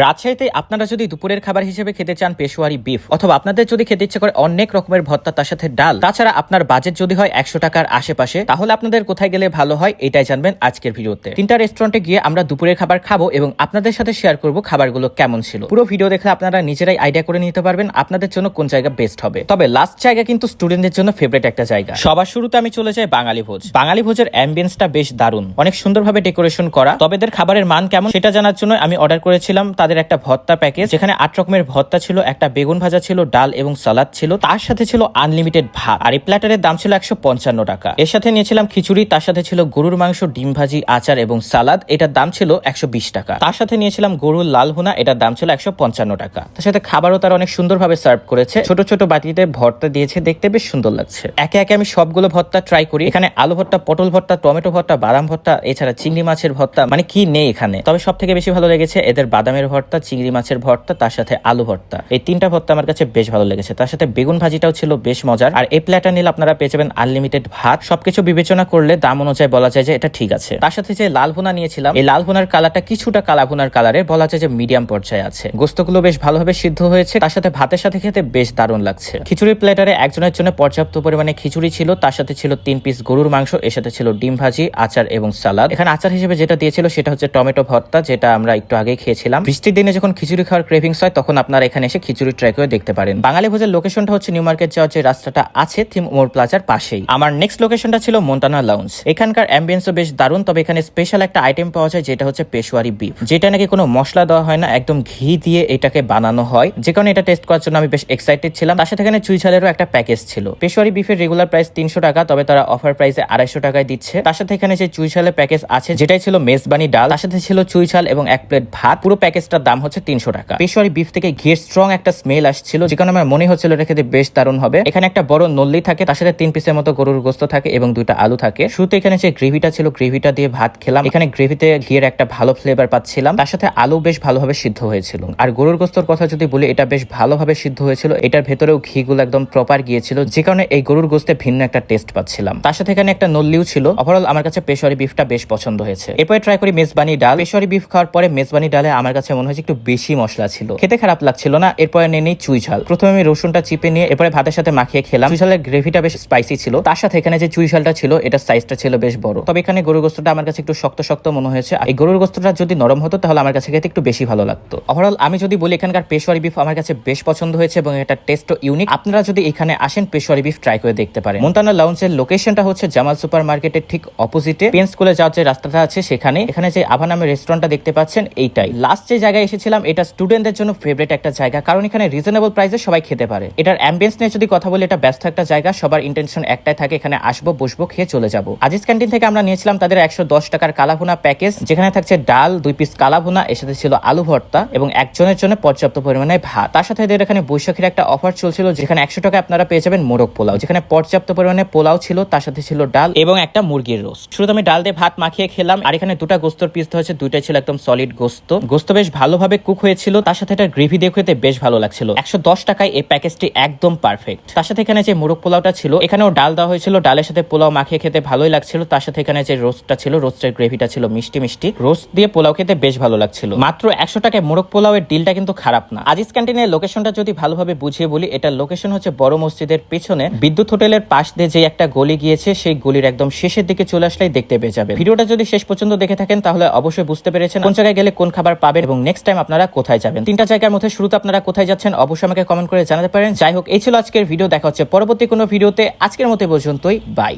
রাজশাহীতে আপনারা যদি দুপুরের খাবার হিসেবে খেতে চান পেশোয়ারি বিফ, অথবা আপনাদের যদি খেতে ইচ্ছে করে অনেক রকমের ভর্তা তার সাথে ডাল, তাছাড়া আপনার বাজেট যদি হয় 100 টাকার আশেপাশে, তাহলে আপনাদের কোথায় গেলে ভালো হয় এটাই জানবেন আজকের ভিডিওতে। তিনটা রেস্টুরেন্টে গিয়ে আমরা দুপুরের খাবার খাবো এবং আপনাদের সাথে শেয়ার করব খাবারগুলো কেমন ছিল। পুরো ভিডিও দেখলে আপনারা নিজেরাই আইডিয়া করে নিতে পারবেন আপনাদের জন্য কোন জায়গা বেস্ট হবে। তবে লাস্ট জায়গা কিন্তু স্টুডেন্টদের জন্য ফেভারিট একটা জায়গা। সবার শুরুতে আমি চলে যাই বাঙালি ভোজ। বাঙালি ভোজের অ্যাম্বিয়েন্সটা বেশ দারুণ, অনেক সুন্দরভাবে ডেকোরেশন করা। তবে এদের খাবারের মান কেমন সেটা জানার জন্য আমি অর্ডার করেছিলাম তাদের একটা ভর্তা প্যাকেজ, যেখানে 8 রকমের ভর্তা ছিল, একটা বেগুন ভাজা ছিল, ডাল এবং সালাদ ছিল, তার সাথে ছিল আনলিমিটেড ভাত। আর এই প্ল্যাটারের দাম ছিল 155 টাকা। এর সাথে নিয়েছিলাম খিচুড়ি, তার সাথে ছিল গরুর মাংস, ডিম ভাজি, আচার এবং সালাদ, এটার দাম ছিল 120 টাকা। তার সাথে নিয়েছিলাম গরুর লাল ভুনা, এটার দাম ছিল 155 টাকা। তার সাথে খাবারও তারা অনেক সুন্দরভাবে সার্ভ করেছে, ছোট ছোট বাটিতে ভর্তা দিয়েছে, দেখতে বেশ সুন্দর লাগছে। একে একে আমি সবগুলো ভর্তা ট্রাই করি। এখানে আলু ভর্তা, পটল ভর্তা, টমেটো ভর্তা, বাদাম ভর্তা, এছাড়া চিংড়ি মাছের ভর্তা, মানে কি নেই এখানে। তবে সব থেকে বেশি ভালো লেগেছে এদের বাদামের ভর্তা, চিংড়ি মাছের ভর্তা, তার সাথে আলু ভর্তা। এই তিনটা ভর্তা আমার কাছে বেশ ভালো লেগেছে। তার সাথে বেগুন ভাজিটাও ছিল বেশ মজার। আর এই প্ল্যাটার নিলে আপনারা পেয়ে যাবেন আনলিমিটেড ভাত। সবকিছু বিবেচনা করলে দাম অনুযায়ী বলা যায় যে এটা ঠিক আছে। তার সাথে যে লাল ভুনা নিয়েছিলাম, এই লাল ভুনার কালারটা কিছুটা কালা ভুনার কালারে, বলা যায় যে মিডিয়াম পর্যায়ে আছে। গোস্তগুলো বেশ ভালোভাবে সিদ্ধ হয়েছে, তার সাথে ভাতের সাথে খেতে বেশ দারুণ লাগছে। খিচুড়ির প্ল্যাটারে একজনের জন্য পর্যাপ্ত পরিমাণে খিচুড়ি ছিল, তার সাথে ছিল 3 পিস গরুর মাংস, এর সাথে ছিল ডিম ভাজি, আচার এবং সালাদ। এখানে আচার হিসেবে যেটা দিয়েছিল সেটা হচ্ছে টমেটো ভর্তা, যেটা আমরা একটু আগে খেয়েছিলাম। বৃষ্টির দিনে যখন খিচুড়ি খাওয়ার ক্রেভিংস হয় তখন আপনারা এখানে এসে খিচুড়ি ট্রাই করে দেখতে পারেন। বাঙালি ভোজের লোকেশনটা হচ্ছে নিউ মার্কেট যাওয়ার যে রাস্তাটা আছে থিম মোর প্লাজার পাশেই। আমার নেক্সট লোকেশনটা ছিল মন্টানা লাউঞ্জ। এখানকার অ্যাম্বিয়েন্সও বেশ দারুণ। তবে এখানে স্পেশাল একটা আইটেম পাওয়া যায় যেটা হচ্ছে পেশোয়ারি বিফ, যেটা নাকি কোনো মশলা দেওয়া হয় না, একদম ঘি দিয়ে এটাকে বানানো হয়। যে কারণে এটা টেস্ট করার জন্য আমি বেশ এক্সাইটেড ছিলাম। তার সাথে এখানে চুই ঝালেরও একটা প্যাকেজ ছিল। পেশোয়ারি বিফের রেগুলার প্রাইস 300 টাকা, তবে তারা অফার প্রাইসে 250 টাকায় দিচ্ছে। তার সাথে এখানে যে চুই ঝালের প্যাকেজ আছে, যেটাই ছিল মেজবানি ডাল, তার সাথে ছিল চুই ঝাল এবং 1 প্লেট ভাত। পুরো প্যাকেজটার দাম হচ্ছে 300 টাকা। পেশোয়ারি বিফ থেকে ঘিয়ের স্ট্রং একটা স্মেল আসছিল, যে কারণে আমার মনে হচ্ছিল এটা খেতে বেশ দারুণ হবে। এখানে একটা বড় নল্লি থাকে, তার সাথে 3 পিসের মতো গরুর গোস্ত থাকে এবং 2টা আলু থাকে। শুরুতে এখানে যে গ্রেভিটা ছিল, গ্রেভিটা দিয়ে ভাত খেলাম। এখানে গ্রেভিতে ঘিয়ের একটা ভালো ফ্লেভার পাচ্ছিলাম, তার সাথে আলু বেশ ভালোভাবে সিদ্ধ হয়েছিল। আর গরুর গোস্তর কথা যদি বলি, এটা বেশ ভালোভাবে সিদ্ধ হয়েছিল, এটার ভেতরেও ঘিগুলো একদম প্রপার গিয়েছিল, যে কারণে এই গরুর গোস্তে ভিন্ন একটা টেস্ট পাচ্ছিলাম। তার সাথে এখানে একটা নল্লিও ছিল। ওভারঅল আমার কাছে পেশোয়ারি বিফটা বেশ পছন্দ হয়েছে। এরপরে ট্রাই করি মেজবানি ডাল। পেশোয়ারি বিফ খাওয়ার পরে মেজবানি ডালে আমার কাছে মনে হয়েছে একটু বেশি মশলা ছিল, খেতে খারাপ লাগছিল না। এরপরে নিয়ে নিই চুই ঝাল। প্রথমে আমি রসুনটা চিপে নিয়ে এরপরে ভাতের সাথে মাখিয়ে খেলাম। চুই ঝালের গ্রেভিটা বেশ স্পাইসি ছিল, তার সাথে এখানে যে চুই ঝালটা ছিল এটার সাইজটা ছিল বেশ বড়। তবে এখানে গরুর গোস্তটা আমার কাছে একটু শক্ত শক্ত মনে হয়েছে। এই গরুর গোস্তটা যদি নরম হতো তাহলে আমার কাছে খেতে একটু বেশি ভালো লাগতো। ওভারঅল আমি যদি বলি, এখানকার পেশোয়ারি বিফ আমার কাছে বেশ পছন্দ হয়েছে এবং এটা টেস্টও ইউনিক। আপনারা যদি এখানে আসেন পেশোয়ারি বিফ ট্রাই করে দেখতে পারেন। মন্টানা লাউঞ্জের লোকেশনটা হচ্ছে জামাল সুপার মার্কেটের ঠিক অপোজিটে, পেন স্কুলে যাওয়ার যে রাস্তাটা আছে সেখানে। এখানে যে আভা নামের রেস্টুরেন্টটা দেখতে পাচ্ছেন এইটাই। লাস্ট যে জায়গায় এসেছিলাম এটা স্টুডেন্টদের জন্য ফেভারিট একটা জায়গা, কারণ এখানে রিজনেবল প্রাইসে সবাই খেতে পারে। এটার অ্যাম্বিয়েন্স নিয়ে যদি কথা বলি, এটা ব্যস্ত একটা জায়গা, সবার ইন্টেনশন একটাই থাকে এখানে আসবো, বসবো, খেয়ে চলে যাবো। আজিজ ক্যান্টিন থেকে আমরা নিয়েছিলাম তাদের 110 টাকার কালাভুনা প্যাকেজ, যেখানে থাকছে ডাল, 2 পিস কালাভুনা, এর সাথে ছিল আলু ভর্তা এবং একজনের জন্য পর্যাপ্ত পরিমাণে ভাত। তার সাথে এদের এখানে বৈশাখীর একটা অফার চলছিল, যেখানে 100 টাকা আপনারা পেয়ে যাবেন মোরগ পোলাও, যেখানে পর্যাপ্ত পরিমাণে পোলাও ছিল, তার সাথে ছিল ডাল এবং একটা মুরগির রোস্ট। শুরুতে আমি ডাল দিয়ে ভাত মাখিয়ে খেলাম। আর এখানে 2টা গোস্তর পিস হয়েছে, 2টাই ছিল একদম সলিড গোস্ত। গোস্ত বেশ ভালোভাবে কুক হয়েছিল, তার সাথে এটা গ্রেভি দিয়ে খেতে বেশ ভালো লাগছিল। 110 টাকায় এই প্যাকেজটি একদম পারফেক্ট। তার সাথে এখানে যে মোরগ পোলাওটা ছিল, এখানেও ডাল দেওয়া হয়েছিল, ডালের সাথে পোলাও মাখিয়ে খেতে ভালোই লাগছিল। তার সাথে এখানে যে রোস্টটা ছিল, রোস্টের গ্রেভিটা ছিল মিষ্টি মিষ্টি, রোস্ট দিয়ে পোলাও খেতে বেশ ভালো লাগছিল। মাত্র 100 টাকায় মোরগ পোলাওয়ের ডিলটা কিন্তু খারাপ না। আজিজ ক্যান্টিনের লোকেশনটা যদি ভালোভাবে বুঝিয়ে বলি, এটার লোকেশন হচ্ছে বড় মসজিদের পেছনে, বিদ্যুৎ হোটেলের পাশ দিয়ে যে একটা গলি গিয়েছে, সেই গলির একদম শেষের দিকে চলে আসলেই দেখতে পেয়ে যাবেন। ভিডিওটা যদি শেষ পর্যন্ত দেখে থাকেন তাহলে অবশ্যই বুঝতে পেরেছেন কোন জায়গায় গেলে কোন খাবার পাবেন এবং নেক্সট টাইম আপনারা কোথায় যাবেন। 3টা জায়গার মধ্যে শুরুতে আপনারা কোথায় যাচ্ছেন অবশ্যই আমাকে কমেন্ট করে জানাতে পারেন। যাই হোক, এই ছিল আজকের ভিডিও। দেখা হচ্ছে পরবর্তী কোনো ভিডিওতে। আজকের মতো পর্যন্তই, বাই।